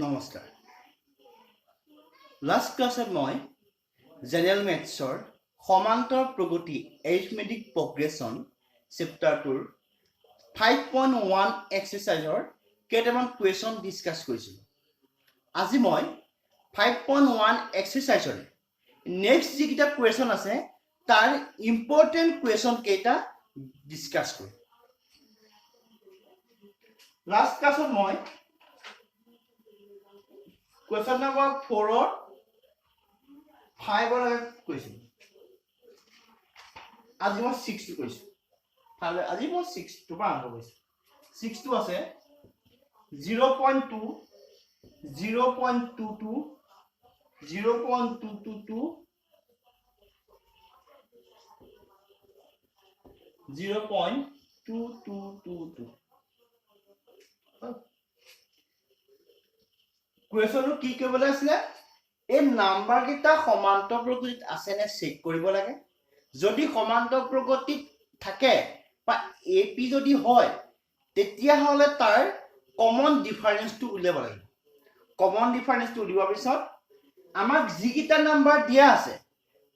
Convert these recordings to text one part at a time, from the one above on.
নমস্কাৰ লাষ্ট ক্লাছত মই জেনেৰেল মেথছৰ সমান্তৰ প্ৰগতি এৰিথমেটিক প্ৰগ্ৰেছন চেপ্টাৰটোৰ 5.1 এক্সাৰচাইজৰ কেইটামান কুৱেশ্যন ডিছকাছ কৰিছিলোঁ। আজি মই 5.1 এক্সাৰচাইজৰে নেক্সট যিকেইটা কুৱেশ্যন আছে তাৰ ইম্পৰ্টেণ্ট কুৱেশ্যন কেইটা ডিছকাছ কৰিম। লাষ্ট ক্লাছত মই Question number 4 or 5 or question. As you 6 to question. As you 6 to 6 to us 0.2, 0.22, 0.222, 0.2222. কুৱেশ্যনটো কি কৰিবলৈ আছিলে এই নাম্বাৰ কেইটা সমান্তৰ প্ৰগতিত আছে নে চেক কৰিব লাগে। যদি সমান্তৰ প্ৰগতিত থাকে বা এপি যদি হয় তেতিয়া হলে তাৰ কমন ডিফাৰেন্সটো উলিয়াব লাগিব। কমন ডিফাৰেন্সটো উলিওৱাৰ পিছত আমাক যিকেইটা নাম্বাৰ দিয়া আছে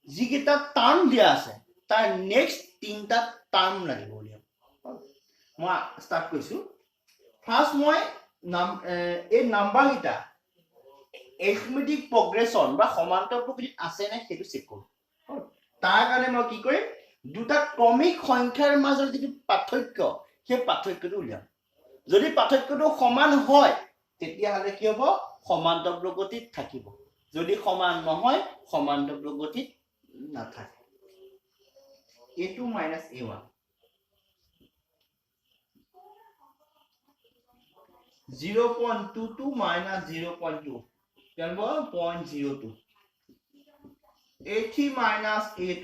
যিকেইটা টাৰ্ম দিয়া আছে তাৰ নেক্সট তিনিটা টাৰ্ম লাগিব উলিয়াব। মই ষ্টাৰ্ট কৰিছো। ফাৰ্ষ্ট মই এই নাম্বাৰ কেইটা এৰিথমেটিক প্ৰগ্ৰেছন বা সমান্তৰ প্ৰগতিত আছে নে সেইটো চেক কৰোঁ। তাৰ কাৰণে মই কি কৰিম দুটা ক্ৰমিক সংখ্যাৰ মাজৰ যিটো পাৰ্থক্য সেই পাৰ্থক্যটো উলিয়াম। যদি পাৰ্থক্যটো সমান হয় তেতিয়াহ'লে কি হ'ব সমান্তৰ প্ৰগতিত থাকিব। যদি সমান নহয় সমান্তৰ প্ৰগতিত নাথাকে। a2 minus a1 0.22 minus 0.2 0.02 a3 minus a2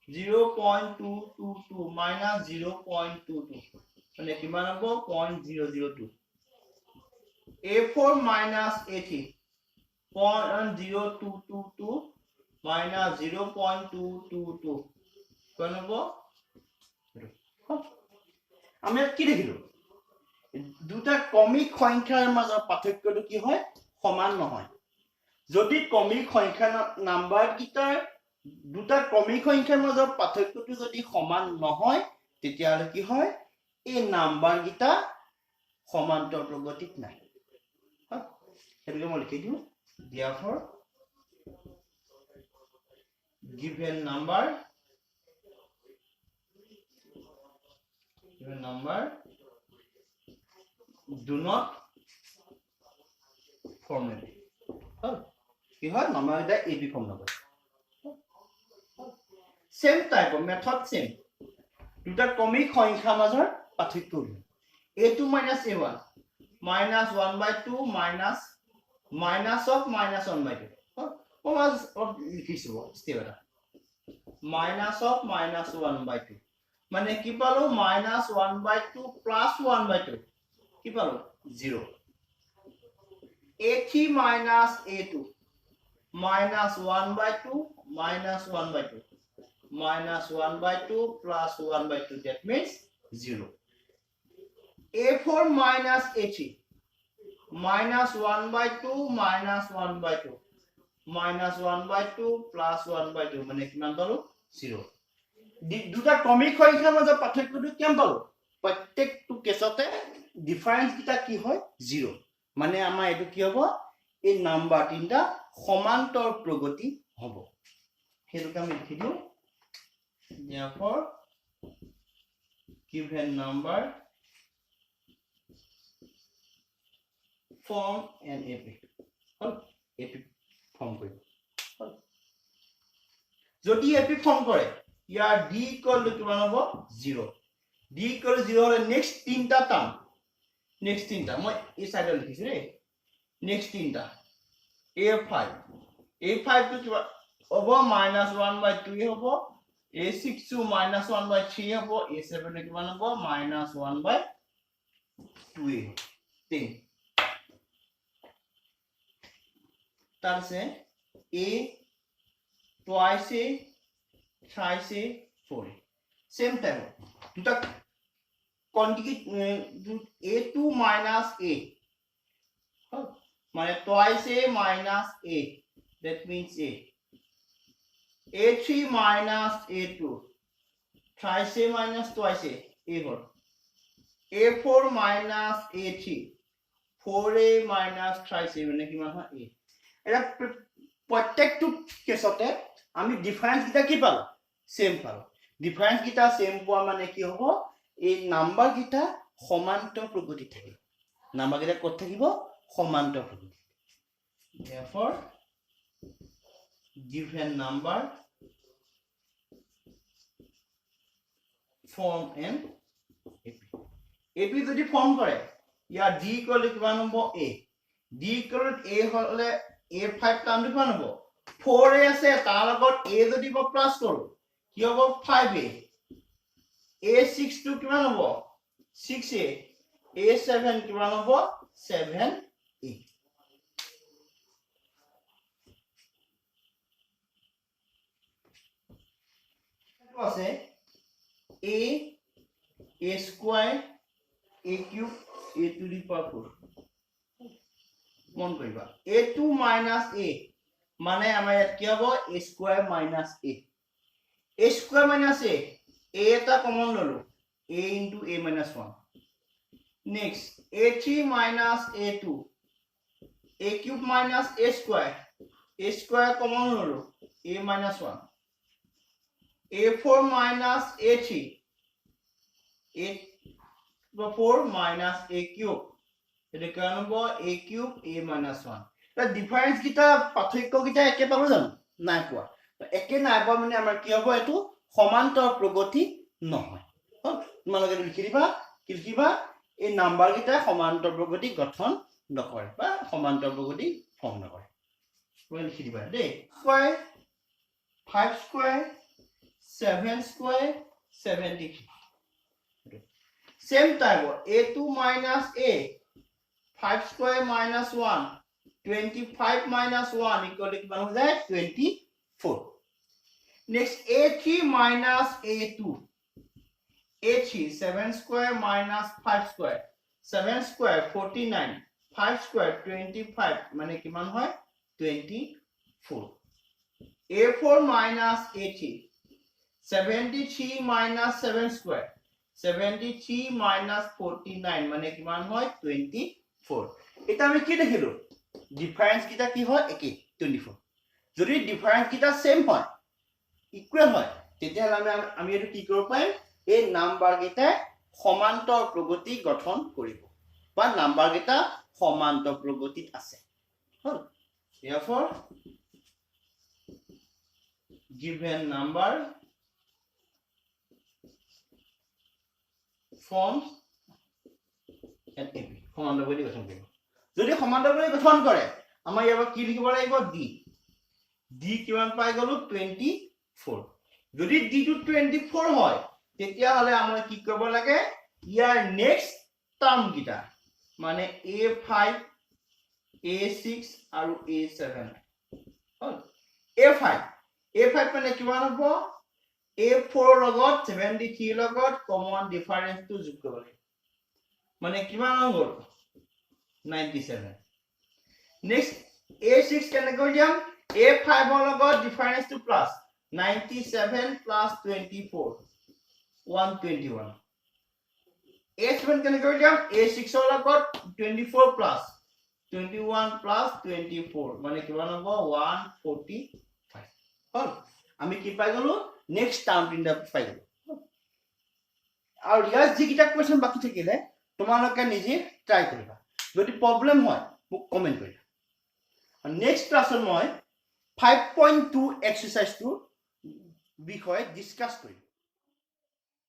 0.222 minus 0.22 মানে কিমান হ'ব 0.002 a4 minus a3 0.0222 minus 0.222 কিমান হ'ব আমি কি দেখিলো দুটা ক্ৰমিক সংখ্যাৰ মাজৰ পাৰ্থক্যটো কি হয় সমান নহয়। যদি ক্ৰমিক সংখ্যা নাম্বাৰ কিটাৰ দুটা ক্ৰমিক সংখ্যাৰ মাজৰ পাৰ্থক্যটো যদি সমান নহয় তেতিয়াহ'লে কি হয় এই নাম্বাৰ কিটা সমান্তৰ প্ৰগতিত নাই। সেইটোকে মই লিখি দিওঁ therefore given number do not form a কি হয় নাম্বাৰ এটা ab ফৰ্ম নকৰে। Same type of method same দুটা ক্ৰমিক সংখ্যাৰ মাজৰ পাৰ্থক্য উলিয়াম। a2 minus a1 minus 1/2 minus of minus 1/2 মই লিখিছো স্টেপ এটা minus of minus 1/2 মানে কি পালো minus 1/2 plus 1/2 কি পালো 0 a3 minus a2 minus 1/2 minus 1/2 minus 1/2 plus 1/2 that means 0 a4 minus a3 minus 1/2 minus 1/2 minus 1/2 plus 1/2 মানে কিমান পালো 0 দুটা ক্ৰমিক সংখ্যাৰ মাজৰ পাৰ্থক্যটো কিমান পালো প্ৰত্যেকটো কেছতে ডিফাৰেন্স কিটা কি হয় 0 মানে আমাৰ এটো কি হ'ব এই নাম্বাৰ তিনটা সমান্তৰ প্ৰগতি হ'ব। হেতুকে আমি লিখি দিও therefore given number form an AP form কৰিব। যদি AP ফৰ্ম কৰে ইয়াৰ d ইকুয়াল টু কিমান হ'ব 0 d ইকুয়াল টু 0 হলে নেক্সট তিনটা টাৰ্ম নেক্সট তিনটা মই এই সাইডে লিখিছো ৰে নেক্সট তিনটা a5 টো কিবা হ'ব -1/2 হ'ব a6 টো -1/3 হ'ব a7 টো কিমান হ'ব -1/2 10 তার से a twice a thrice a 4 same time दुटा quantity a2 minus a মানে twice a minus a, that means a. A3 minus A2, thrice a minus twice a, A4. A4 minus A3, 4a minus thrice a, মানে কিমান হয় a. এটা প্ৰত্যেকটো কেছতে আমি difference কিটা কি পালো সেম পালো ডিফাৰেন্স কিটা সেম পোৱা মানে কি হ'ব এই নাম্বাৰ কিটা সমান্তৰ প্ৰগতি থাকে নাম্বাৰ কিটা ক'ত থাকিব সমান্তৰ প্ৰগতি therefore given number form an AP যদি ফৰ্ম কৰে ইয়াৰ d ইকুয়াল টু কিমান হ'ব a d equal to a হলে a5 টাৰ্মটো কিমান হ'ব 4a আছে তাৰ লগত a যদি মই প্লাস কৰো কি হ'ব 5a a6 টো কিমান হ'ব 6a a7 কিমান হ'ব 7a আছে a square a cube a to the power 4 মন কৰিবা a2 minus a মানে আমাৰ ইয়াত কি হ'ব a square minus a square minus a এটা কমন ললো a into a minus 1 next a3 minus a2 a cube minus a square common ললো a minus 1 a4 minus a3 a4 minus a cube এটা কেন হ'ব a cube a minus 1 তা difference কিটা পাৰ্থক্য কিটা একে পাব জানো নাই পোৱা একে নাই পোৱা মানে আমাৰ কি হ'ব এটো সমান্তৰ প্ৰগতি নহয় তোমালোকে লিখিবা এই নাম্বাৰ কিটা সমান্তৰ প্ৰগতি গঠন নকৰে বা সমান্তৰ প্ৰগতি ফৰ্ম নকৰে মই লিখি দিবা দেই square 5 square 7 square 73 same type a2 minus a 5 square minus 1 25 minus 1 equal to কিমান হৈ যায় 24 next a3 minus a2 a3 7 square minus 5 square 7 square 49 5 square 25 মানে কিমান হয় 24 a4 minus a3 73 minus 7 square 73 minus 49 মানে কিমান হয় 24 এটা আমি কি দেখিলো ডিফারেন্স কিটা কি হয় একে 24 যদি ডিফারেন্স কিটা সেম হয় ইকুয়াল হয় তেতিয়াহলে আমি এটো কি কৰিব পাৰিম এই নাম্বাৰ কিটা সমান্তৰ প্ৰগতি গঠন কৰিব বা নাম্বাৰ কিটা সমান্তৰ প্ৰগতিত আছে হল therefore given number forms an AP সমান্তৰ প্ৰগতি গঠন কৰিব যদি সমান্তৰ প্ৰগতি গঠন কৰে আমাৰ ইয়াৰ কি লিখিব লাগিব d কিমান পাই গলো 24 যদি d টু 24 হয় তেতিয়া হলে আমাৰ কি কৰিব লাগে ইয়াৰ নেক্সট টাৰ্ম কিটা মানে a5 a6 আৰু a7 হল a5 মানে কিমান হ'ব a4 লগত 73 লগত কমন ডিফারেন্স টু যোগ কৰিব লাগে মানে কিমান হ'ল 97 নেক্সট a6 কেনেকৈ কৰিম a5 ৰ লগত difference two plus 97 plus 24 121 a7 কেনেকৈ কৰিম a6 ৰ লগত 24 plus 21 plus 24 মানে কিমান হ'ব 145 হল আমি কি পাই গলো নেক্সট টার্ম তিনটা পাই গলো আৰু ইয়াৰ যিকিটা কোৱেশ্চন বাকি থাকিলে তোমালোকে নিজে ট্ৰাই কৰিবা যদি প্ৰবলেম হয় মোক কমেন্ট কৰিবা নেক্সট ক্লাছত মই 5.2 এক্সাৰসাইজটো বিষয়ে ডিসকাস কৰিম